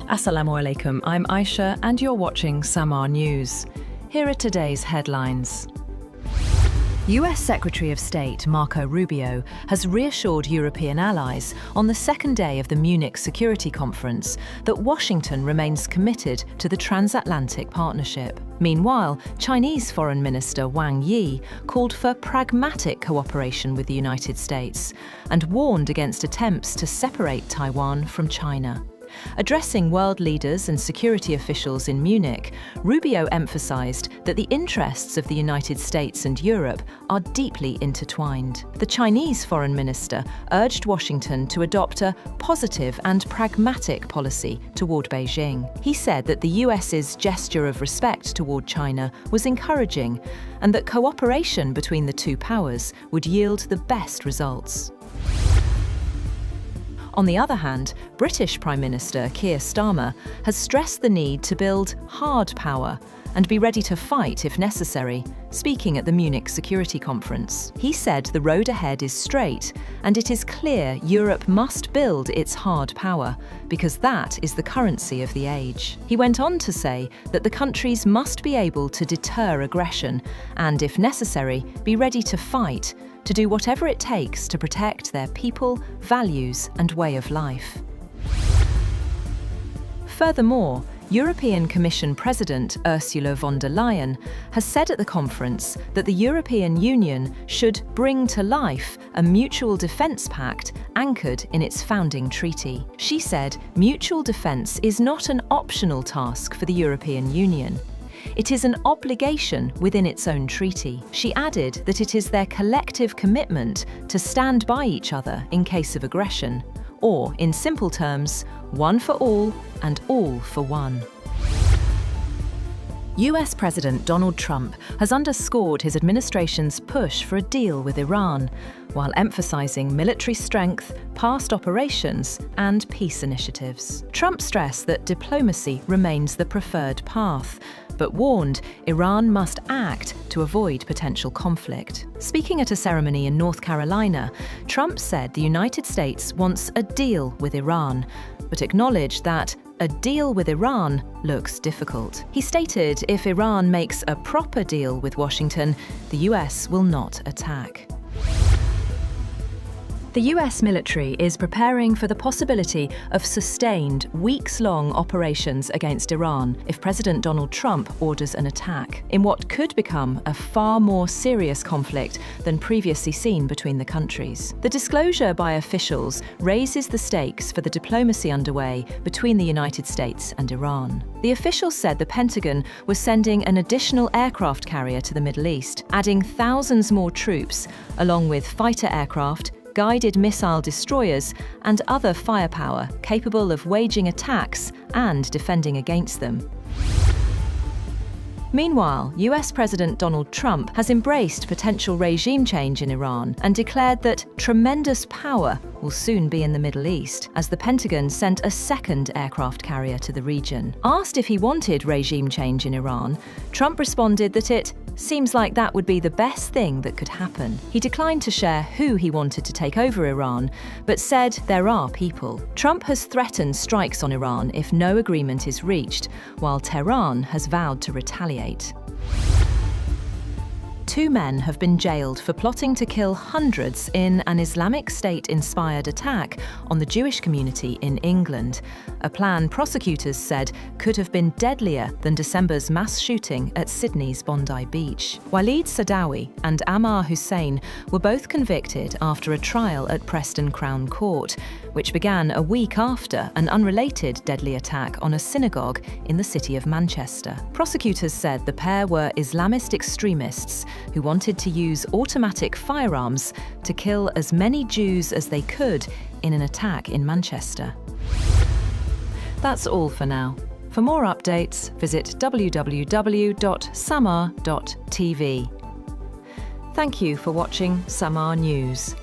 Assalamu alaikum, I'm Aisha and you're watching Samaa News. Here are today's headlines. US Secretary of State Marco Rubio has reassured European allies on the second day of the Munich Security Conference that Washington remains committed to the transatlantic partnership. Meanwhile, Chinese Foreign Minister Wang Yi called for pragmatic cooperation with the United States and warned against attempts to separate Taiwan from China. Addressing world leaders and security officials in Munich, Rubio emphasized that the interests of the United States and Europe are deeply intertwined. The Chinese foreign minister urged Washington to adopt a positive and pragmatic policy toward Beijing. He said that the US's gesture of respect toward China was encouraging and that cooperation between the two powers would yield the best results. On the other hand, British Prime Minister Keir Starmer has stressed the need to build hard power and be ready to fight if necessary, speaking at the Munich Security Conference. He said the road ahead is straight and it is clear Europe must build its hard power because that is the currency of the age. He went on to say that the countries must be able to deter aggression and, if necessary, be ready to fight, to do whatever it takes to protect their people, values and way of life. Furthermore, European Commission President Ursula von der Leyen has said at the conference that the European Union should bring to life a mutual defence pact anchored in its founding treaty. She said mutual defence is not an optional task for the European Union. It is an obligation within its own treaty. She added that it is their collective commitment to stand by each other in case of aggression, or, in simple terms, one for all and all for one. US President Donald Trump has underscored his administration's push for a deal with Iran, while emphasizing military strength, past operations, and peace initiatives. Trump stressed that diplomacy remains the preferred path, but warned Iran must act to avoid potential conflict. Speaking at a ceremony in North Carolina, Trump said the United States wants a deal with Iran, but acknowledged that a deal with Iran looks difficult. He stated if Iran makes a proper deal with Washington, the US will not attack. The US military is preparing for the possibility of sustained, weeks-long operations against Iran if President Donald Trump orders an attack, in what could become a far more serious conflict than previously seen between the countries. The disclosure by officials raises the stakes for the diplomacy underway between the United States and Iran. The officials said the Pentagon was sending an additional aircraft carrier to the Middle East, adding thousands more troops, along with fighter aircraft, guided missile destroyers, and other firepower capable of waging attacks and defending against them. Meanwhile, US President Donald Trump has embraced potential regime change in Iran and declared that tremendous power will soon be in the Middle East, as the Pentagon sent a second aircraft carrier to the region. Asked if he wanted regime change in Iran, Trump responded that it seems like that would be the best thing that could happen. He declined to share who he wanted to take over Iran, but said there are people. Trump has threatened strikes on Iran if no agreement is reached, while Tehran has vowed to retaliate. 2 men have been jailed for plotting to kill hundreds in an Islamic State-inspired attack on the Jewish community in England, a plan prosecutors said could have been deadlier than December's mass shooting at Sydney's Bondi Beach. Waleed Sadawi and Ammar Hussein were both convicted after a trial at Preston Crown Court, which began a week after an unrelated deadly attack on a synagogue in the city of Manchester. Prosecutors said the pair were Islamist extremists who wanted to use automatic firearms to kill as many Jews as they could in an attack in Manchester. That's all for now. For more updates, visit www.samaa.tv. Thank you for watching Samaa News.